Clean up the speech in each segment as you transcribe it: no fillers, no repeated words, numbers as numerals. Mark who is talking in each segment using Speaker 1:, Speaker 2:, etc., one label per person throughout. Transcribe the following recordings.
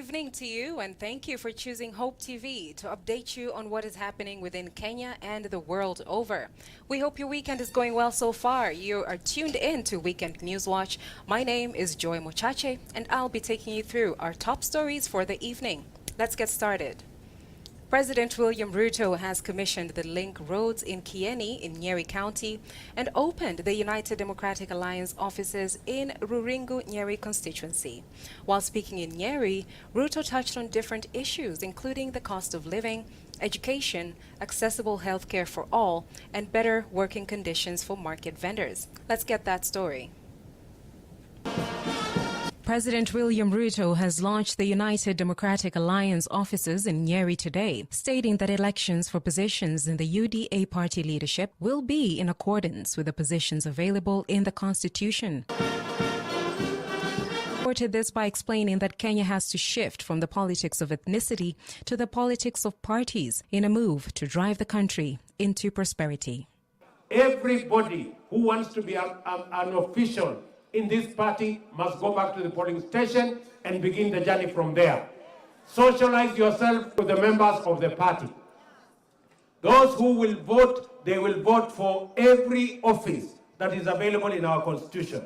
Speaker 1: evening to you, and thank you for choosing Hope TV to update you on what is happening within Kenya and the world over. We hope your weekend is going well so far. You are tuned in to Weekend News Watch. My name is Joy Mochache, and I'll be taking you through our top stories for the evening. Let's get started. President William Ruto has commissioned the link roads in Kieni in Nyeri County and opened the United Democratic Alliance offices in Ruringu Nyeri constituency. While speaking in Nyeri, Ruto touched on different issues including the cost of living, education, accessible healthcare for all, and better working conditions for market vendors. Let's get that story. President William Ruto has launched the United Democratic Alliance offices in Nyeri today, stating that elections for positions in the UDA party leadership will be in accordance with the positions available in the Constitution. He reported this by explaining that Kenya has to shift from the politics of ethnicity to the politics of parties in a move to drive the country into prosperity.
Speaker 2: Everybody who wants to be an official in this party must go back to the polling station and begin the journey from there. Socialize yourself with the members of the party. Those who will vote, they will vote for every office that is available in our constitution.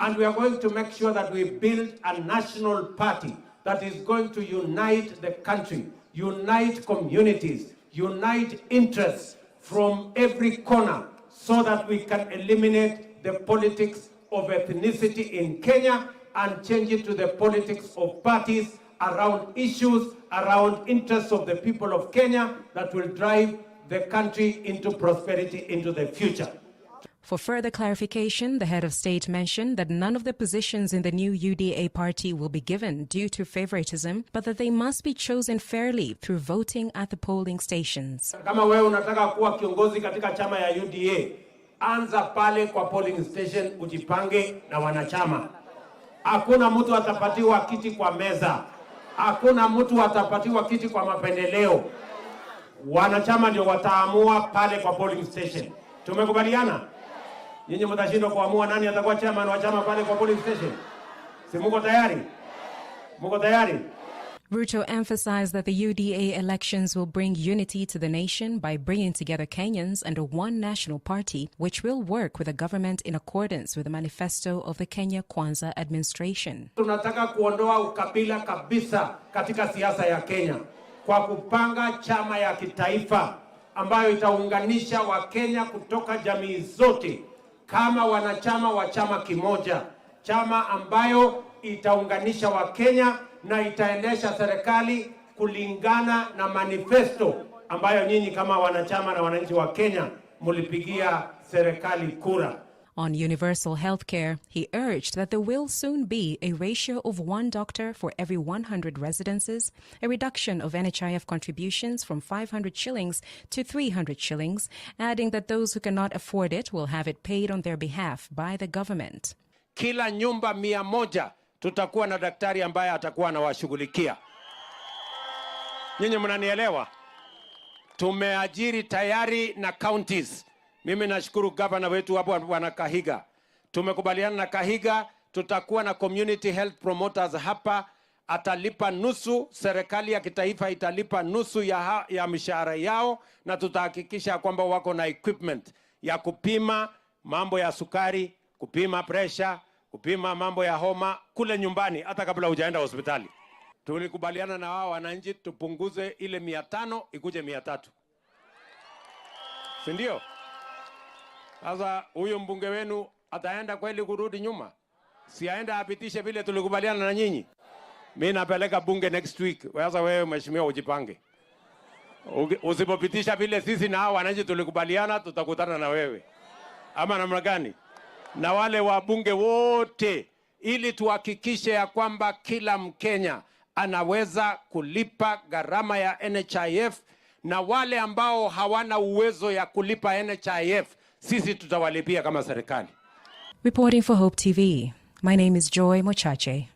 Speaker 2: And we are going to make sure that we build a national party that is going to unite the country, unite communities, unite interests from every corner so that we can eliminate the politics of ethnicity in Kenya and change it to the politics of parties around issues, around interests of the people of Kenya that will drive the country into prosperity into the future.
Speaker 1: For further clarification, the head of state mentioned that none of the positions in the new UDA party will be given due to favoritism, but that they must be chosen fairly through voting at the polling stations.
Speaker 2: Kama wewe unataka kuwa kiongozi katika chama ya UDA, anza pale kwa polling station ujipange na wanachama. Hakuna mtu atapatiwa kiti kwa meza. Hakuna mtu atapatiwa kiti kwa mapendeleo. Wanachama ndio wataamua pale kwa polling station. Tumekubaliana? Nyinyi mtashindwa kuamua nani atakuwa chairman wa chama pale kwa polling station. Si mko tayari? Mko tayari?
Speaker 1: Ruto emphasized that the UDA elections will bring unity to the nation by bringing together Kenyans under one national party, which will work with the government in accordance with the manifesto of the Kenya Kwanza administration.
Speaker 2: Tunataka kuondoa ukabila kabisa katika siasa ya Kenya kwa kupanga chama ya kitaifa ambayo itaunganisha Wakenya kutoka jamii zote kama wanachama wa chama kimoja, chama ambayo itaunganisha Wakenya na itaendesha serikali kulingana na manifesto ambayo nyinyi kama wanachama na wananchi wa Kenya mulipigia serikali kura.
Speaker 1: On universal healthcare, he urged that there will soon be a ratio of 1 doctor for every 100 residences, a reduction of NHIF contributions from 500 shillings to 300 shillings, adding that those who cannot afford it will have it paid on their behalf by the government.
Speaker 2: Kila nyumba 100 tutakuwa na daktari ambaye atakuwa anawashughulikia. Nyinyi mnanielewa? Tumeajiri tayari na counties. Mimi nashukuru governor wetu hapo Bwana Kahiga. Tumekubaliana na Kahiga, tutakuwa na community health promoters hapa, atalipa nusu, serikali ya kitaifa italipa nusu ya mishahara yao, na tutahakikisha kwamba wako na equipment ya kupima mambo ya sukari, kupima pressure, kupima mambo ya homa kule nyumbani hata kabla hujaenda hospitali. Tulikubaliana na wao wananchi tupunguze ile 500 ikuje 300. Si ndio? Sasa huyo mbunge wenu ataenda kweli kurudi nyuma? Si aenda apitishe vile tulikubaliana na nyinyi? Mimi napeleka bunge next week. Sasa wewe mheshimiwa ujipange. Usipopitisha vile sisi na hao wananchi tulikubaliana, tutakutana na wewe. Ama namna gani? Na wale wabunge wote, ili tuhakikishe ya kwamba kila Mkenya anaweza kulipa gharama ya NHIF, na wale ambao hawana uwezo ya kulipa NHIF sisi tutawalipia kama serikali.
Speaker 1: Reporting for Hope TV, my name is Joy Mochache.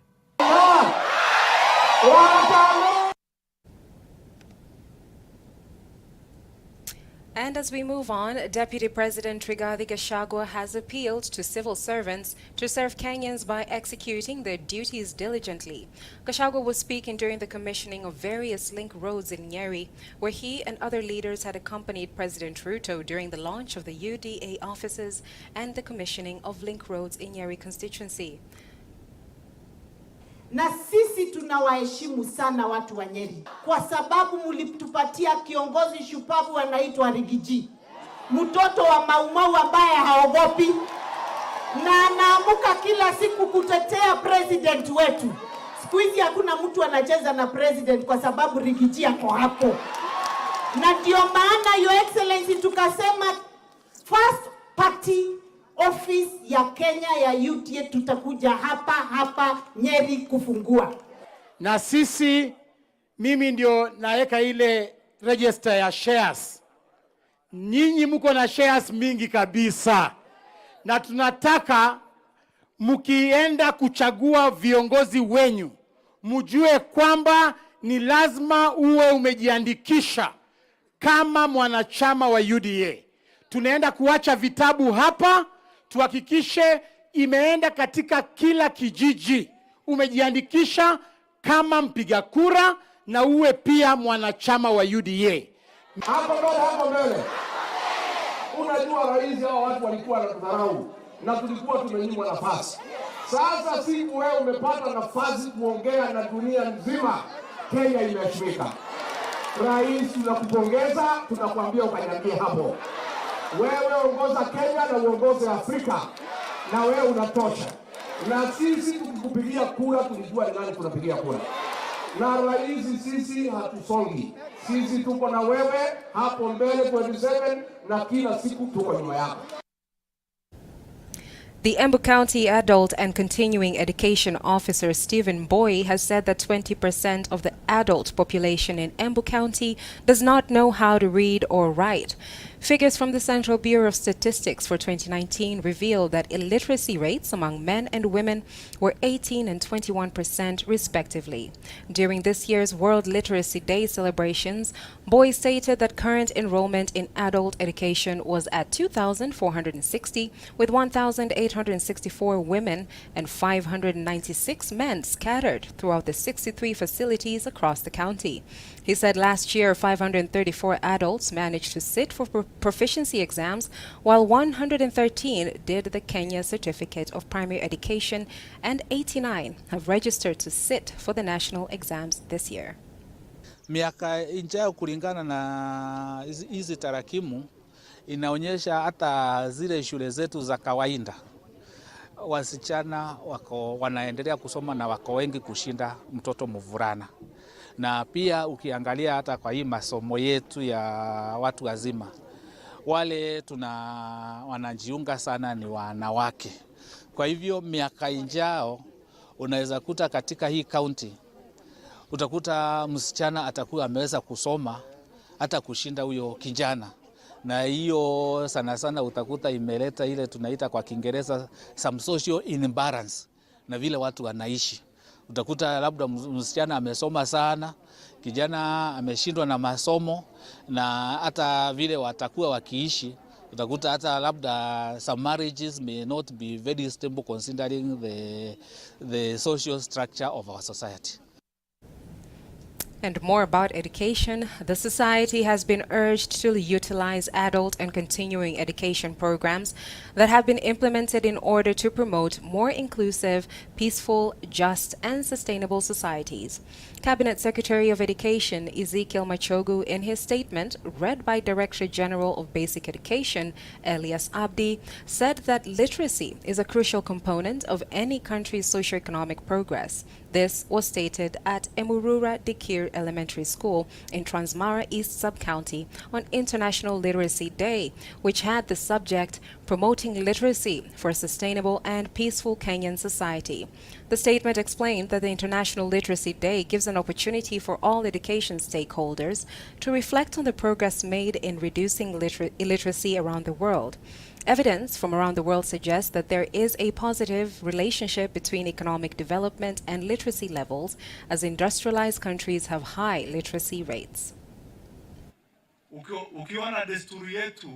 Speaker 1: And as we move on, Deputy President Rigathi Gachagua has appealed to civil servants to serve Kenyans by executing their duties diligently. Gachagua was speaking during the commissioning of various link roads in Nyeri, where he and other leaders had accompanied President Ruto during the launch of the UDA offices and the commissioning of link roads in Nyeri constituency.
Speaker 3: Na sisi tunawaheshimu sana watu wa Nyeri kwa sababu mlitupatia kiongozi shupavu anaitwa Rigiji, mtoto wa Maumau ambaye haogopi na anaamuka kila siku kutetea president wetu. Siku hizi hakuna mtu anacheza na president kwa sababu Rigiji yako hapo, na ndio maana Your Excellency tukasema first party office ya Kenya ya UTA tutakuja hapa Nyeri kufungua.
Speaker 4: Na sisi, mimi ndio naweka ile register ya shares. Nyinyi mko na shares mingi kabisa, na tunataka mkienda kuchagua viongozi wenyu mjue kwamba ni lazima uwe umejiandikisha kama mwanachama wa UDA. Tunaenda kuacha vitabu hapa, tuhakikishe imeenda katika kila kijiji. Umejiandikisha kama mpiga kura na uwe pia mwanachama wa UDA.
Speaker 2: Hapo mbele. Unajua rais, hao watu walikuwa wanadharau na tulikuwa tumenyimwa nafasi. Sasa siku wewe umepata nafasi kuongea na dunia nzima, Kenya imeheshimika. Rais, tunakupongeza, tunakwambia ukanyagie hapo. Wewe ongoza Kenya na uongoze Afrika, na wewe unatosha. Na sisi tukikupigia kura tulijua ni nani tunapigia kura. Na rais, sisi hatusongi. Sisi tuko na wewe hapo mbele 27 na kila siku tuko nyuma yako.
Speaker 1: The Embu County Adult and Continuing Education Officer Stephen Boy has said that 20% of the adult population in Embu County does not know how to read or write. Figures from the Central Bureau of Statistics for 2019 reveal that illiteracy rates among men and women were 18% and 21% respectively. During this year's World Literacy Day celebrations, Boy stated that current enrollment in adult education was at 2,460, with 1,864 women and 596 men scattered throughout the 63 facilities across the county. He said last year 534 adults managed to sit for proficiency exams, while 113 did the Kenya Certificate of Primary Education, and 89 have registered to sit for the national exams this year.
Speaker 5: Miaka ijayo kulingana na hizi tarakimu inaonyesha hata zile shule zetu za kawaida wasichana wanaendelea kusoma na wako wengi kushinda mtoto mvulana. Na pia ukiangalia hata kwa hii masomo yetu ya watu wazima, wale wanajiunga sana ni wanawake. Kwa hivyo miaka ijayo unaweza kuta katika hii county utakuta msichana atakuwa ameweza kusoma hata kushinda huyo kijana. Na hiyo sana sana utakuta imeleta ile tunaita kwa Kiingereza some social imbalance na vile watu wanaishi. Utakuta labda msichana amesoma sana, kijana ameshindwa na masomo, na hata vile watakuwa wakiishi utakuta hata labda some marriages may not be very stable considering the social structure of our society.
Speaker 1: And more about education, the society has been urged to utilize adult and continuing education programs that have been implemented in order to promote more inclusive, peaceful, just, and sustainable societies. Cabinet Secretary of Education Ezekiel Machogu, in his statement read by Director General of Basic Education Elias Abdi, said that literacy is a crucial component of any country's socioeconomic progress. This was stated at Emurura Dikir Elementary School in Transmara East Sub-County on International Literacy Day, which had the subject Promoting Literacy for a Sustainable and Peaceful Kenyan Society. The statement explained that the International Literacy Day gives an opportunity for all education stakeholders to reflect on the progress made in reducing illiteracy around the world. Evidence from around the world suggests that there is a positive relationship between economic development and literacy levels, as industrialized countries have high literacy rates.
Speaker 6: Ukiona desturi yetu,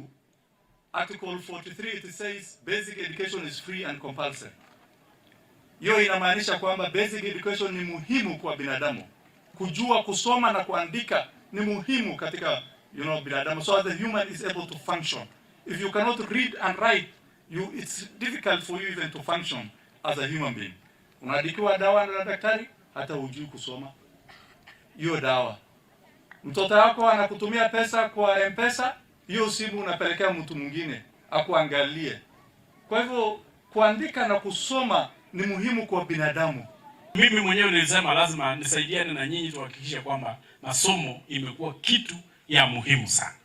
Speaker 6: Article 43 it says basic education is free and compulsory. Hiyo inamaanisha kwamba basic education ni muhimu kwa binadamu. Kujua kusoma na kuandika ni muhimu katika binadamu, so that the human is able to function. If you cannot read and write, it's difficult for you even to function as a human being. Unaandikiwa dawa na daktari, hata hujui kusoma hiyo dawa. Mtoto wako anakutumia pesa kwa M-Pesa, hiyo simu unapelekea mtu mwingine akuangalie. Kwa hivyo kuandika na kusoma ni muhimu kwa binadamu.
Speaker 7: Mimi mwenyewe nilisema lazima nisaidiane na nyinyi tuhakikishe kwamba masomo imekuwa kitu ya muhimu sana.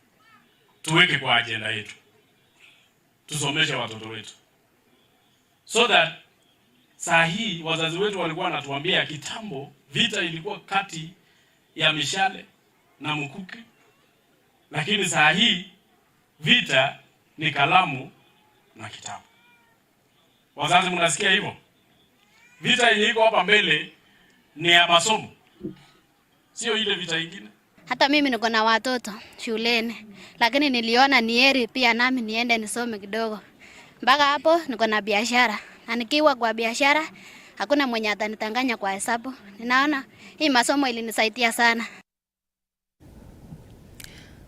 Speaker 7: Tuweke kwa agenda yetu. Tusomeshe watoto wetu. So that saa hii wazazi wetu walikuwa wanatuambia kitambo vita ilikuwa kati ya mishale na mkuki. Lakini saa hii vita ni kalamu na kitabu. Wazazi mnasikia hivyo? Vita iliko hapa mbele ni ya masomo. Sio ile vita ingine.
Speaker 8: Hata mimi niko na watoto shuleni, lakini niliona ni heri pia nami niende nisome kidogo. Mpaka hapo niko na biashara. Na nikiwa kwa biashara hakuna mwenye atanitanganya kwa hesabu. Ninaona hii masomo ilinisaidia sana.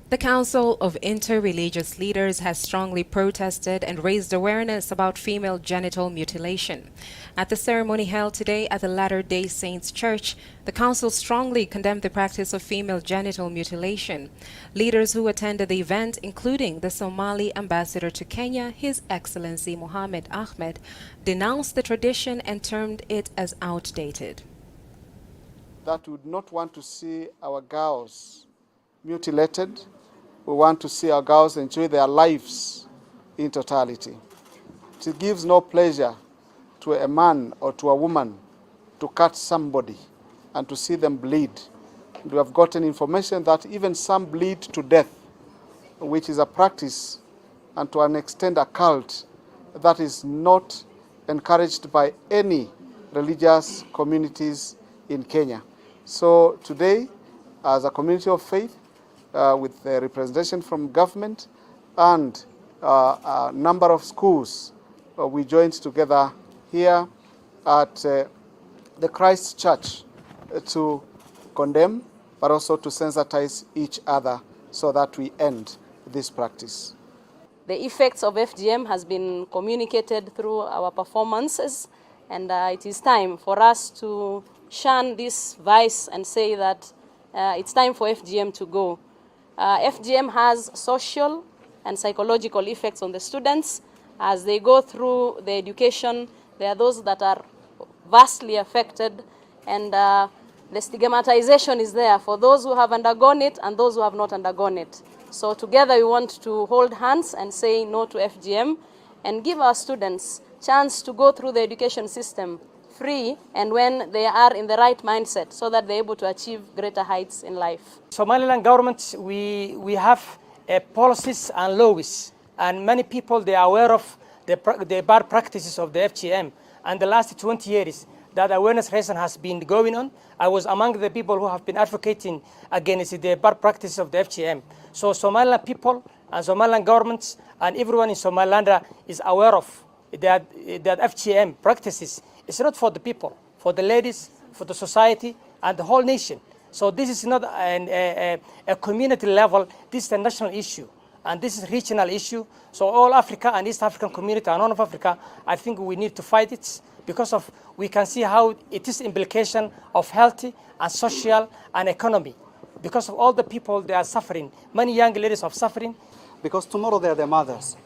Speaker 1: The Council of Interreligious Leaders has strongly protested and raised awareness about female genital mutilation. At the ceremony held today at the Latter-day Saints Church, the council strongly condemned the practice of female genital mutilation. Leaders who attended the event, including the Somali ambassador to Kenya, His Excellency Mohammed Ahmed, denounced the tradition and termed it as outdated.
Speaker 9: That we would not want to see our girls mutilated. We want to see our girls enjoy their lives in totality. It gives no pleasure to a man or to a woman to cut somebody and to see them bleed. And we have gotten information that even some bleed to death, which is a practice and to an extent a cult that is not encouraged by any religious communities in Kenya. So today, as a community of faith, with the representation from government and a number of schools, we joined together here at the Christ Church to condemn, but also to sensitize each other so that we end this practice.
Speaker 10: The effects of FGM has been communicated through our performances, and it is time for us to shun this vice and say that it's time for FGM to go. FGM has social and psychological effects on the students. As they go through the education, there are those that are vastly affected, and the stigmatization is there for those who have undergone it and those who have not undergone it. So together we want to hold hands and say no to FGM and give our students chance to go through the education system free and when they are in the right mindset so that they're able to achieve greater heights in life.
Speaker 11: Somaliland government, we have policies and laws, and many people, they are aware of the bad practices of the FGM. And the last 20 years, that awareness raising has been going on. I was among the people who have been advocating against the bad practices of the FGM. So Somaliland people and Somaliland governments and everyone in Somaliland is aware of that FGM practices. It's not for the people, for the ladies, for the society, and the whole nation. So this is not a community level, this is a national issue. And this is a regional issue. So all Africa and East African community and Horn of Africa, I think we need to fight it because we can see how it is implication of health and social and economy. Because of all the people, they are suffering. Many young ladies are suffering.
Speaker 12: Because tomorrow they are their mothers.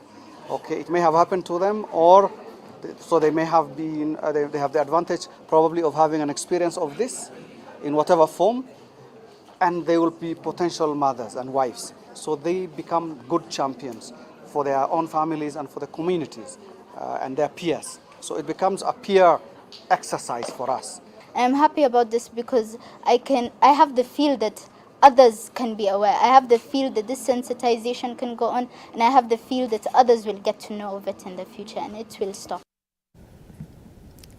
Speaker 12: Okay, it may have happened to them, or so they may have been, they have the advantage probably of having an experience of this in whatever form, and they will be potential mothers and wives. So they become good champions for their own families and for the communities and their peers. So it becomes a peer exercise for us.
Speaker 8: I'm happy about this because I have the feel that others can be aware. I have the feel that this sensitization can go on, and I have the feel that others will get to know of it in the future and it will stop.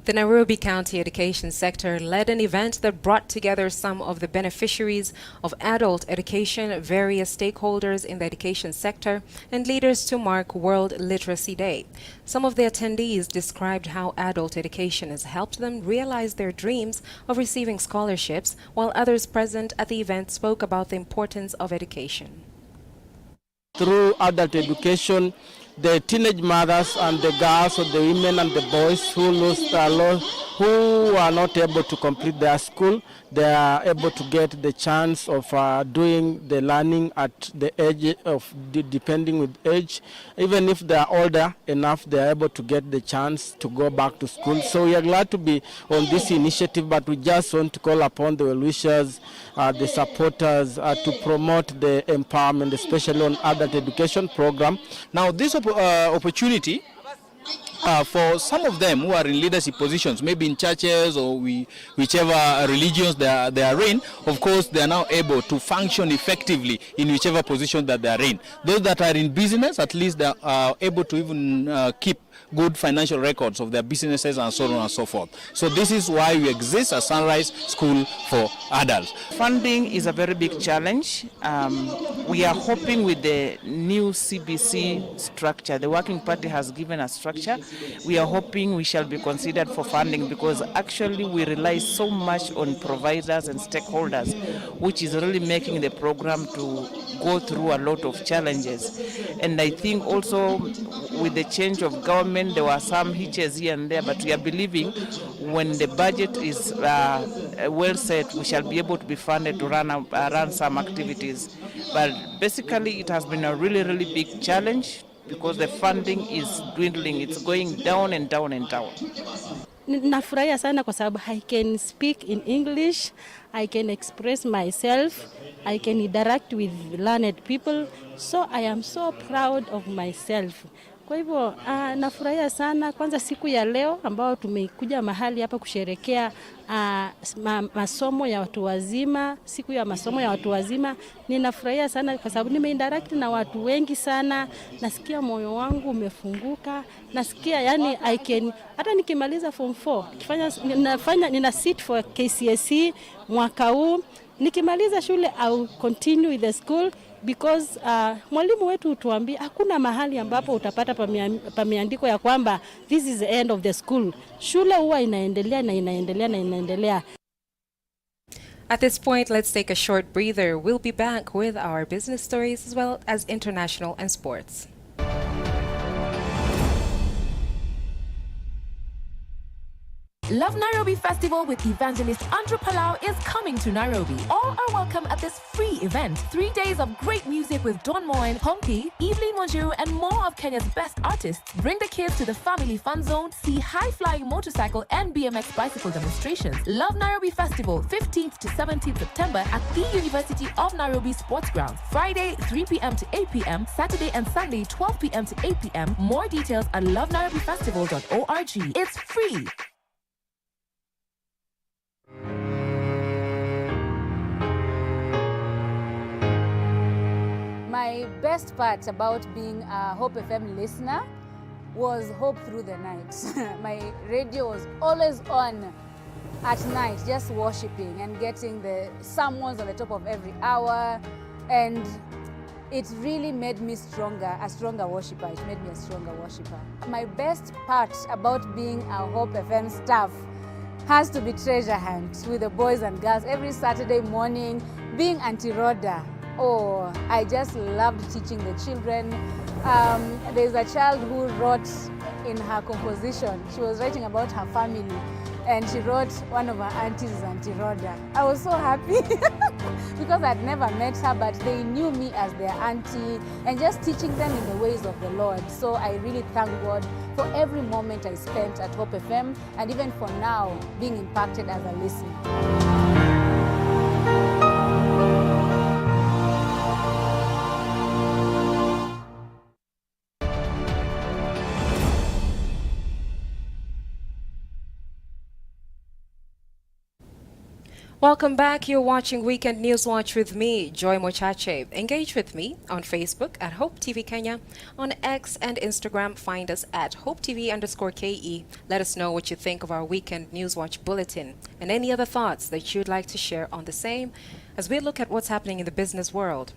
Speaker 1: The Nairobi County Education Sector led an event that brought together some of the beneficiaries of adult education, various stakeholders in the education sector, and leaders to mark World Literacy Day. Some of the attendees described how adult education has helped them realize their dreams of receiving scholarships, while others present at the event spoke about the importance of education.
Speaker 13: Through adult education, the teenage mothers and the girls or the women and the boys who are not able to complete their school, they are able to get the chance of doing the learning at the age of, depending with age. Even if they are older enough, they are able to get the chance to go back to school. So we are glad to be on this initiative, but we just want to call upon the well-wishers, the supporters to promote the empowerment, especially on adult education program.
Speaker 14: Now this opportunity for some of them who are in leadership positions, maybe in churches or whichever religions they are in, of course they are now able to function effectively in whichever position that they are in. Those that are in business, at least they are able to even keep good financial records of their businesses and so on and so forth. So this is why we exist as Sunrise School for Adults.
Speaker 15: Funding is a very big challenge. We are hoping with the new CBC structure, the Working Party has given a structure. We are hoping we shall be considered for funding, because actually we rely so much on providers and stakeholders, which is really making the program to go through a lot of challenges. And I think also with the change of government, there were some hitches here and there, but we are believing when the budget is well set, we shall be able to be funded to run some activities. But basically it has been a really, really big challenge, because the funding is dwindling. It's going down and down and down.
Speaker 16: Nafurahia sana kwa sababu I can speak in English, I can express myself, I can interact with learned people, so I am so proud of myself. Kwa hivyo nafurahia sana kwanza siku ya leo ambao tumekuja mahali hapa kusherekea masomo ya watu wazima, siku ya masomo ya watu wazima. Ninafurahia sana kwa sababu nimeinteract na watu wengi sana, nasikia moyo wangu umefunguka, nasikia yani I can, hata nikimaliza form 4 nina sit for KCSE mwaka huu, nikimaliza shule I will continue with the school, because mwalimu wetu tuambia hakuna mahali ambapo utapata pameandiko ya kwamba this is the end of the school. Shule huwa inaendelea na inaendelea na inaendelea.
Speaker 1: At this point, let's take a short breather. We'll be back with our business stories as well as international and sports.
Speaker 17: Love Nairobi Festival with evangelist Andrew Palau is coming to Nairobi. All are welcome at this free event. 3 days of great music with Don Moen, Pompi, Evelyn Wanjiru, and more of Kenya's best artists. Bring the kids to the family fun zone, see high-flying motorcycle and BMX bicycle demonstrations. Love Nairobi Festival, 15th to 17th September at the University of Nairobi Sports Ground. Friday, 3 p.m. to 8 p.m. Saturday and Sunday, 12 p.m. to 8 p.m. More details at lovenairobifestival.org. It's free.
Speaker 18: My best part about being a Hope FM listener was Hope Through the Night. My radio was always on at night, just worshiping and getting the sermons on the top of every hour. And it really made me a stronger worshiper. It made me a stronger worshiper. My best part about being a Hope FM staff has to be treasure hunt with the boys and girls every Saturday morning, being Auntie Rhoda. Oh, I just loved teaching the children. There's a child who wrote in her composition, she was writing about her family, and she wrote one of her aunties is Auntie Rhoda. I was so happy because I'd never met her, but they knew me as their auntie, and just teaching them in the ways of the Lord. So I really thank God for every moment I spent at Hope FM, and even for now, being impacted as a listener.
Speaker 1: Welcome back. You're watching Weekend News Watch with me, Joy Mochache. Engage with me on Facebook at Hope TV Kenya. On X and Instagram, find us at HopeTV_KE. Let us know what you think of our Weekend News Watch bulletin and any other thoughts that you'd like to share on the same as we look at what's happening in the business world.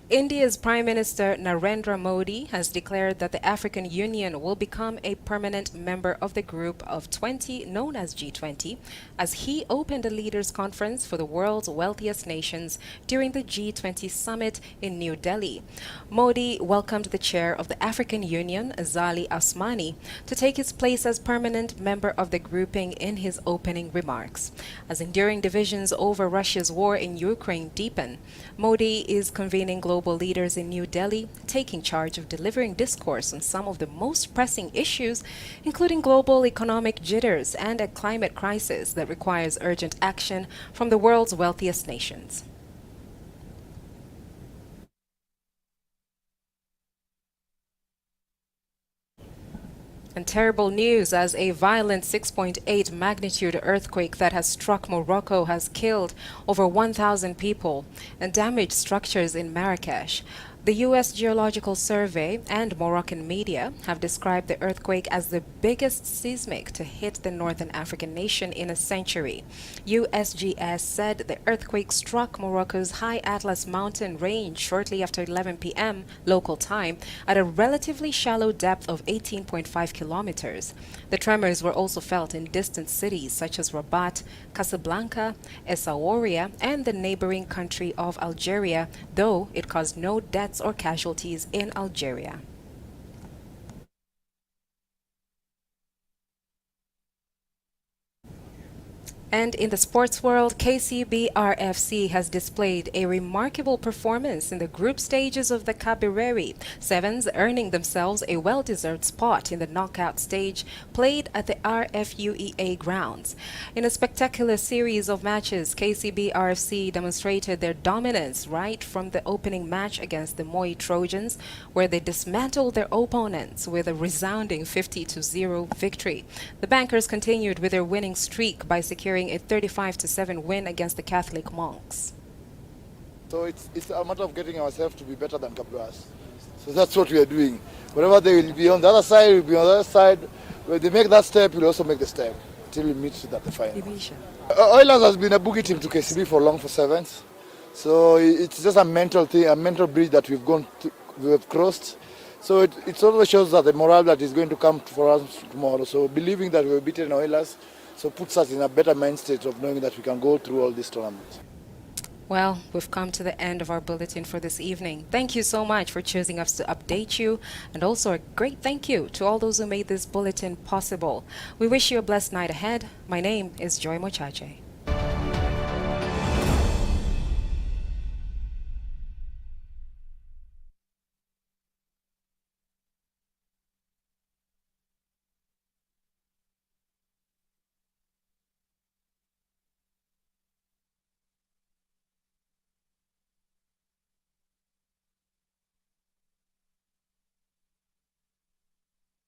Speaker 1: India's Prime Minister Narendra Modi has declared that the African Union will become a permanent member of the group of 20 known as G20 as he opened a leaders' conference for the world's wealthiest nations during the G20 summit in New Delhi. Modi welcomed the chair of the African Union, Azali Assoumani, to take his place as permanent member of the grouping in his opening remarks. As enduring divisions over Russia's war in Ukraine deepen, Modi is convening global leaders in New Delhi, taking charge of delivering discourse on some of the most pressing issues, including global economic jitters and a climate crisis that requires urgent action from the world's wealthiest nations. And terrible news as a violent 6.8 magnitude earthquake that has struck Morocco has killed over 1,000 people and damaged structures in Marrakesh. The U.S. Geological Survey and Moroccan media have described the earthquake as the biggest seismic to hit the northern African nation in a century. USGS said the earthquake struck Morocco's High Atlas mountain range shortly after 11 p.m. local time at a relatively shallow depth of 18.5 kilometers. The tremors were also felt in distant cities such as Rabat, Casablanca, Essaouira, and the neighboring country of Algeria, though it caused no deaths or casualties in Algeria. And in the sports world, KCB RFC has displayed a remarkable performance in the group stages of the Kabireri Sevens, earning themselves a well-deserved spot in the knockout stage played at the RFUEA grounds. In a spectacular series of matches, KCB RFC demonstrated their dominance right from the opening match against the Moi Trojans, where they dismantled their opponents with a resounding 50-0 victory. The Bankers continued with their winning streak by securing a 35-7 win against the Catholic Monks.
Speaker 19: So it's a matter of getting ourselves to be better than Kabras. So that's what we are doing. Whenever they will be on the other side, we'll be on the other side. When they make that step, we'll also make the step until we meet at the final. Oilers has been a boogie team to KCB for Sevens. So it's just a mental thing, a mental bridge that we have crossed. So it also shows that the morale that is going to come for us tomorrow. So believing that we've beaten Oilers, so puts us in a better mind state of knowing that we can go through all these tournaments.
Speaker 1: Well, we've come to the end of our bulletin for this evening. Thank you so much for choosing us to update you, and also a great thank you to all those who made this bulletin possible. We wish you a blessed night ahead. My name is Joy Mochache.